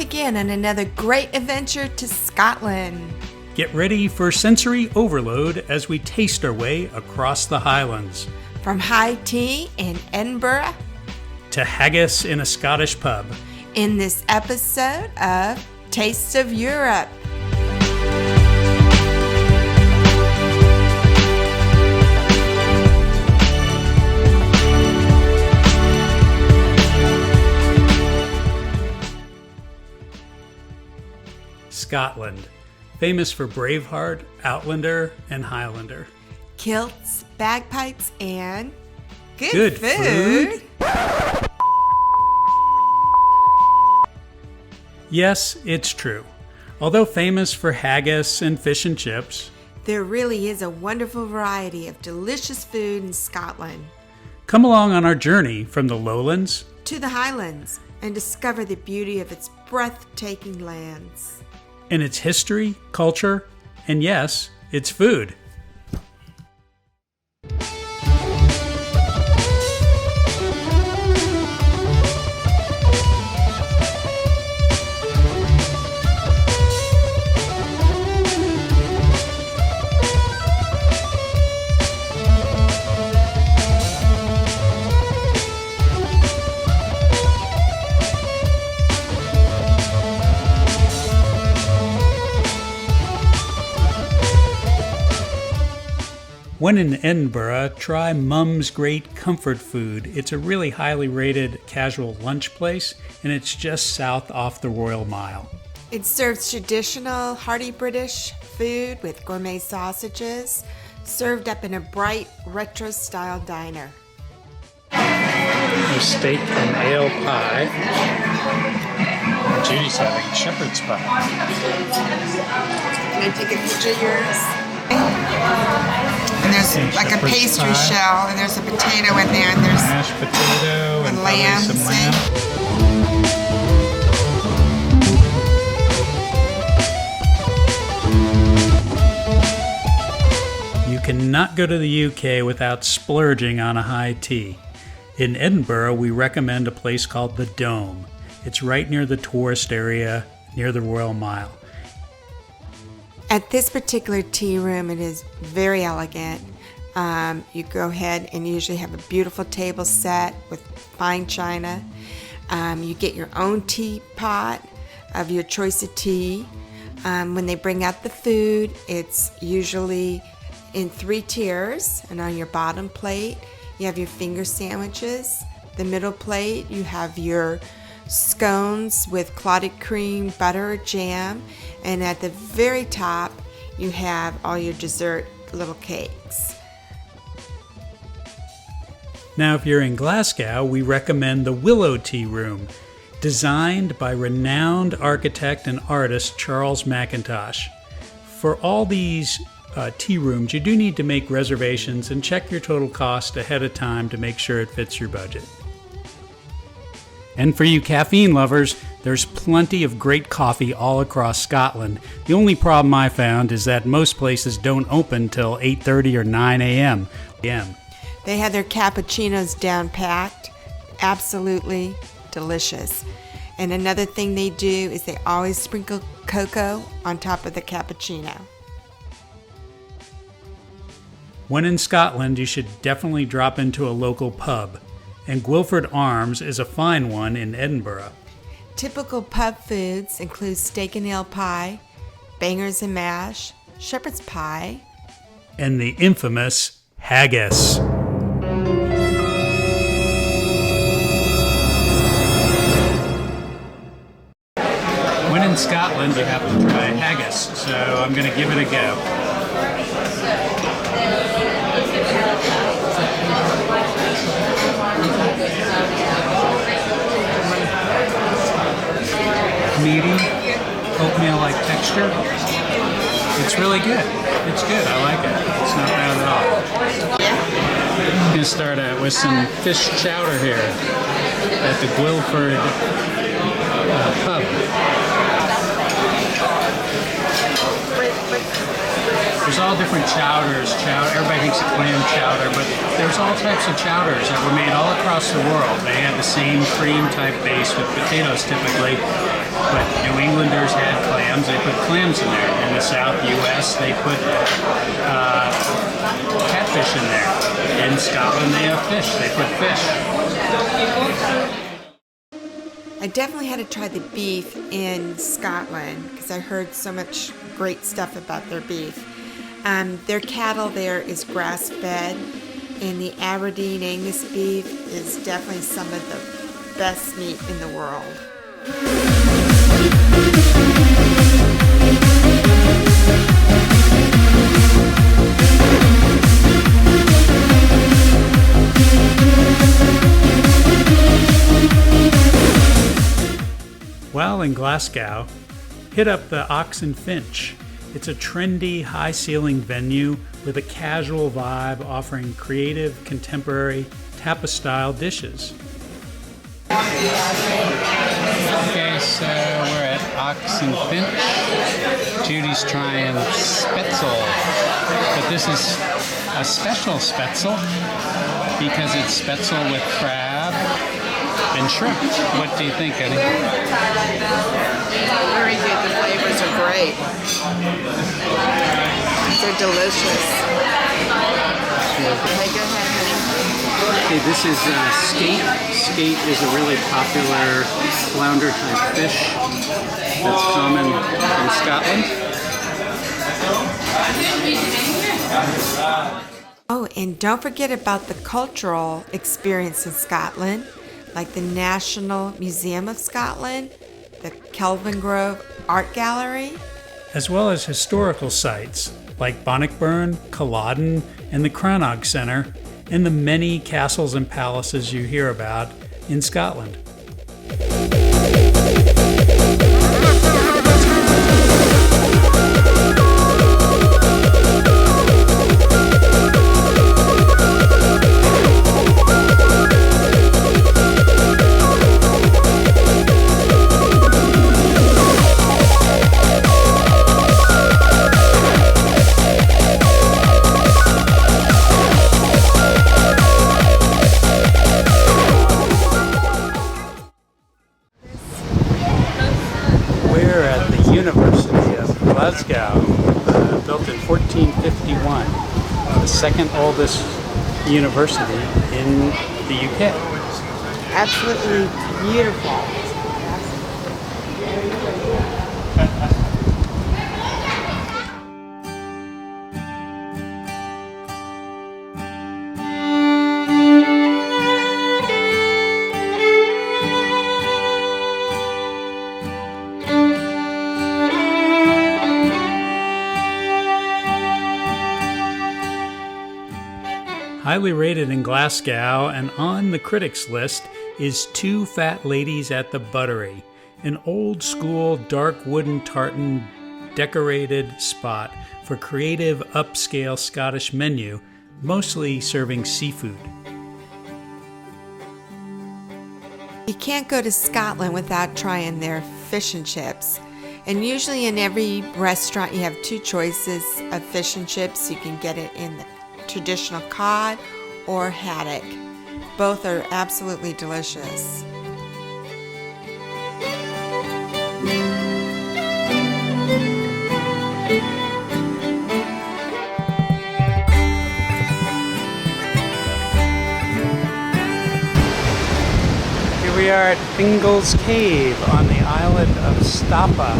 again on another great adventure to Scotland. Get ready for sensory overload as we taste our way across the Highlands. From high tea in Edinburgh to haggis in a Scottish pub. In this episode of Taste of Europe. Scotland, famous for Braveheart, Outlander, and Highlander. Kilts, bagpipes, and good food. Yes, it's true. Although famous for haggis and fish and chips, there really is a wonderful variety of delicious food in Scotland. Come along on our journey from the lowlands to the highlands and discover the beauty of its breathtaking lands. And its history, culture, and yes, its food. When in Edinburgh, try Mum's Great Comfort Food. It's a really highly rated casual lunch place, and it's just south off the Royal Mile. It serves traditional, hearty British food with gourmet sausages, served up in a bright, retro-style diner. A steak and ale pie. Judy's having shepherd's pie. Can I take a picture of yours? And there's like a pastry shell, and there's a potato in there, and there's mashed potato and lamb. Some lamb. You cannot go to the UK without splurging on a high tea. In Edinburgh, we recommend a place called the Dome. It's right near the tourist area, near the Royal Mile. At this particular tea room, it is very elegant. You go ahead and usually have a beautiful table set with fine china. You get your own teapot of your choice of tea. When they bring out the food, it's usually in 3 tiers, and on your bottom plate, you have your finger sandwiches. The middle plate, you have your scones with clotted cream, butter, or jam, and at the very top you have all your dessert little cakes. Now if you're in Glasgow, we recommend the Willow Tea Room, designed by renowned architect and artist Charles McIntosh. For all these tea rooms, you do need to make reservations and check your total cost ahead of time to make sure it fits your budget. And for you caffeine lovers, there's plenty of great coffee all across Scotland. The only problem I found is that most places don't open till 8:30 or 9 a.m. They have their cappuccinos down packed. Absolutely delicious. And another thing they do is they always sprinkle cocoa on top of the cappuccino. When in Scotland, you should definitely drop into a local pub. And Guilford Arms is a fine one in Edinburgh. Typical pub foods include steak and ale pie, bangers and mash, shepherd's pie, and the infamous haggis. When in Scotland, you have to try haggis, so I'm going to give it a go. Meaty, oatmeal-like texture. It's really good. It's good. I like it. It's not bad at all. I'm going to start out with some fish chowder here at the Guilford pub. There's all different chowders. Everybody thinks of clam chowder, but there's all types of chowders that were made all across the world. They had the same cream type base with potatoes typically, but New Englanders had clams. They put clams in there. In the South U.S., they put catfish in there. In Scotland, they have fish. They put fish. I definitely had to try the beef in Scotland because I heard so much great stuff about their beef. Their cattle there is grass-fed, and the Aberdeen Angus beef is definitely some of the best meat in the world. While in Glasgow, hit up the Oxenford. It's a trendy, high-ceiling venue with a casual vibe offering creative, contemporary, tapas-style dishes. Okay, so we're at Oxenford. Judy's trying spetzel, but this is a special spetzel because it's spetzel with crab and shrimp. What do you think, Eddie? Very good. The flavors are great. They're delicious. Okay, go ahead, honey. Okay, this is skate. Skate is a really popular flounder type fish that's common in Scotland. Oh, and don't forget about the cultural experience in Scotland, like the National Museum of Scotland, the Kelvin Grove Art Gallery, as well as historical sites like Bannockburn, Culloden, and the Crannog Centre, and the many castles and palaces you hear about in Scotland. University of Glasgow, built in 1451, the second oldest university in the UK. absolutely beautiful. Highly rated in Glasgow and on the critics list is Two Fat Ladies at the Buttery, an old-school dark wooden tartan decorated spot for creative upscale Scottish menu, mostly serving seafood. You can't go to Scotland without trying their fish and chips. And usually in every restaurant you have two choices of fish and chips. You can get it in the traditional cod or haddock. Both are absolutely delicious. Here we are at Fingal's Cave on the island of Stapa.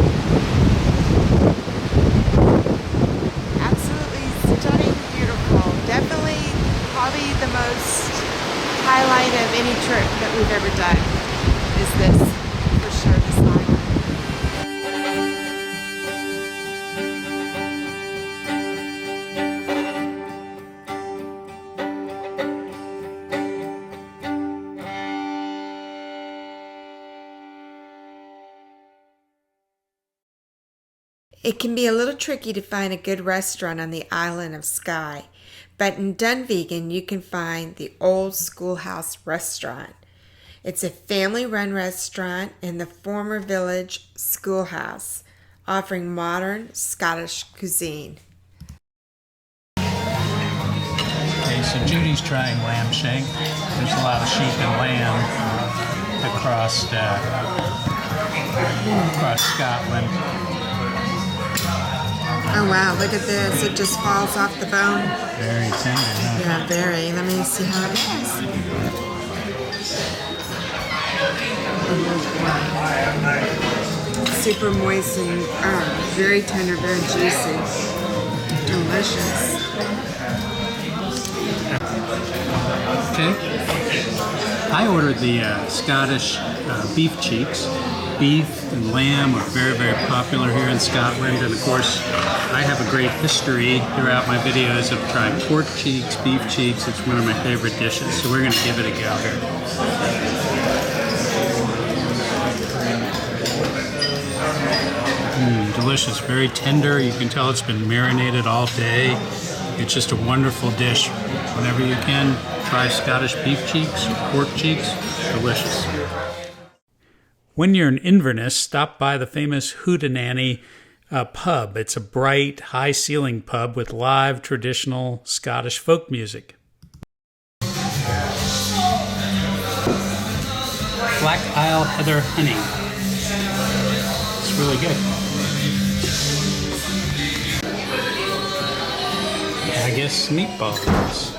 Absolutely stunning, beautiful. Definitely probably the most highlight of any trip that we've ever done is this, for sure, this island. It can be a little tricky to find a good restaurant on the island of Skye, but in Dunvegan you can find the Old Schoolhouse Restaurant. It's a family-run restaurant in the former village schoolhouse, offering modern Scottish cuisine. so Judy's trying lamb shank. There's a lot of sheep and lamb across Scotland. Oh wow, look at this. It just falls off the bone. Very tender, huh? Yeah, very. Let me see how it is. Super moist and very tender, very juicy. Delicious. Okay. I ordered the Scottish beef cheeks. Beef and lamb are very, very popular here in Scotland, and of course I have a great history throughout my videos of trying pork cheeks, beef cheeks. It's one of my favorite dishes, so we're going to give it a go here. Delicious, very tender. You can tell it's been marinated all day. It's just a wonderful dish. Whenever you can, try Scottish beef cheeks, pork cheeks. Delicious. When you're in Inverness, stop by the famous Hootenanny pub. It's a bright, high-ceiling pub with live traditional Scottish folk music. Black Isle Heather Honey. It's really good. I guess meatballs.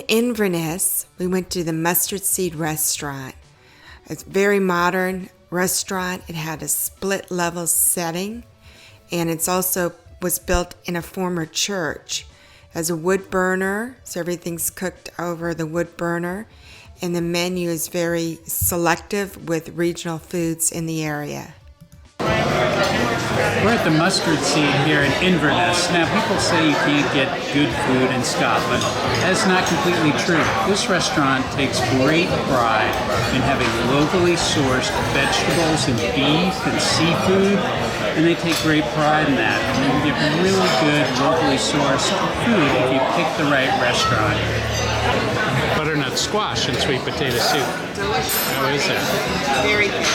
Inverness, we went to the Mustard Seed Restaurant. It's a very modern restaurant. It had a split level setting, and it's also was built in a former church. As a wood burner, so everything's cooked over the wood burner, and the menu is very selective with regional foods in the area. We're at the Mustard Seed here in Inverness. Now, people say you can't get good food in Scotland. That's not completely true. This restaurant takes great pride in having locally sourced vegetables and beef and seafood, and they take great pride in that. And you can get really good locally sourced food if you pick the right restaurant. Butternut squash and sweet potato soup. Delicious. How is that? Very good.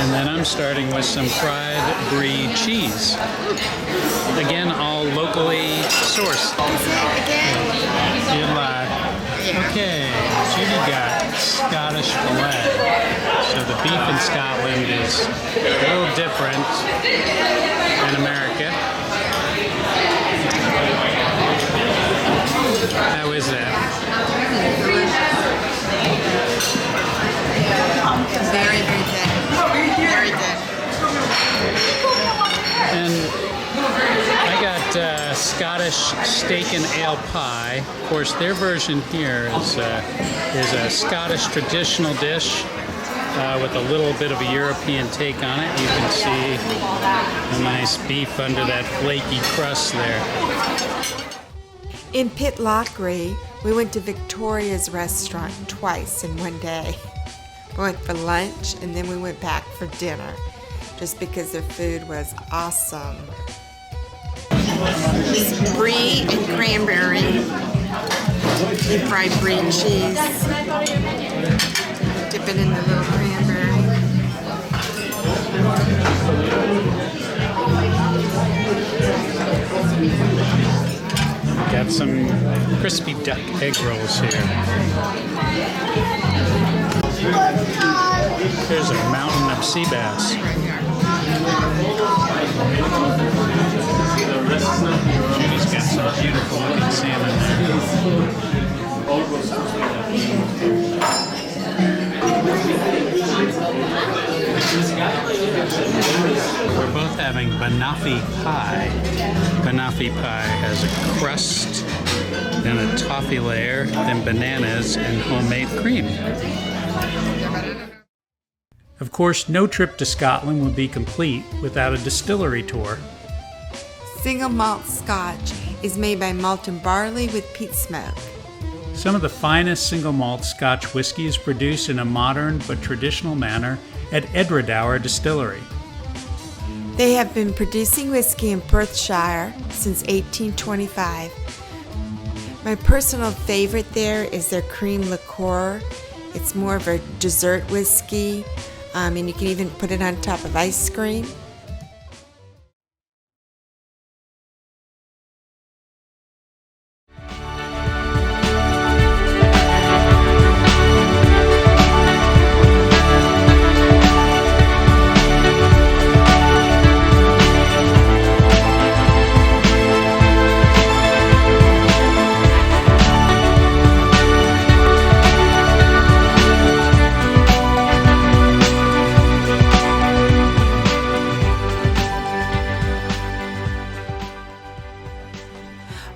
And then I'm starting with some fried brie cheese. Again, all locally sourced. You're live. Okay, Judy got Scottish filet. So the beef in Scotland is a little different in America. How is that? Very, very good. Very good. And I got Scottish steak and ale pie. Of course, their version here is a Scottish traditional dish with a little bit of a European take on it. You can see a nice beef under that flaky crust there. In Pitlochry, we went to Victoria's restaurant twice in one day. We went for lunch and then we went back for dinner just because their food was awesome. Brie and cranberry, and fried brie and cheese. Dip it in the little cranberry. Got some crispy duck egg rolls here. There's a mountain of sea bass. Judy's got some beautiful looking salmon We're both having banoffee pie. Banoffee pie has a crust, then a toffee layer, then bananas, and homemade cream. Of course, no trip to Scotland would be complete without a distillery tour. Single malt Scotch is made by malted barley with peat smoke. Some of the finest single malt Scotch whiskey is produced in a modern but traditional manner at Edradour Distillery. They have been producing whiskey in Perthshire since 1825. My personal favorite there is their cream liqueur. It's more of a dessert whiskey, and you can even put it on top of ice cream.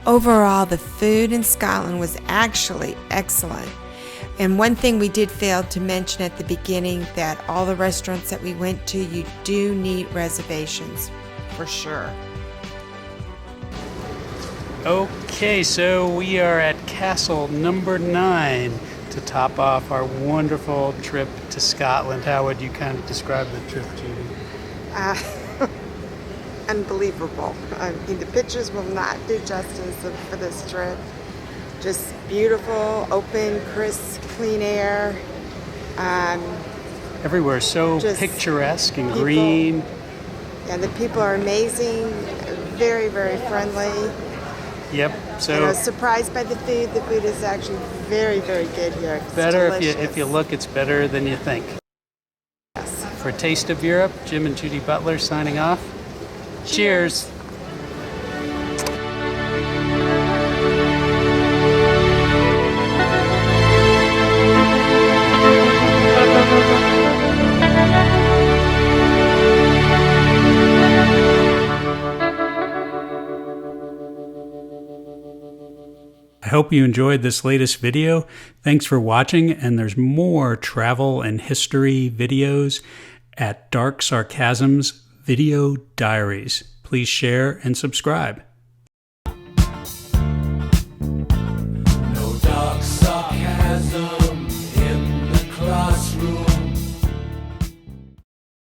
Overall, the food in Scotland was actually excellent. And one thing we did fail to mention at the beginning, that all the restaurants that we went to, you do need reservations, for sure. Okay, so we are at Castle number 9 to top off our wonderful trip to Scotland. How would you kind of describe the trip, Judy? Unbelievable. I mean, the pictures will not do justice for this trip. Just beautiful, open, crisp, clean air. Everywhere so picturesque and green. And the people are amazing, very, very friendly. Yep. So and I was surprised by the food. The food is actually very, very good here. It's better delicious. if you look, it's better than you think. Yes. For Taste of Europe, Jim and Judy Butler signing off. Cheers. I hope you enjoyed this latest video. Thanks for watching, and there's more travel and history videos at Dark Sarcasm's Video Diaries. Please share and subscribe.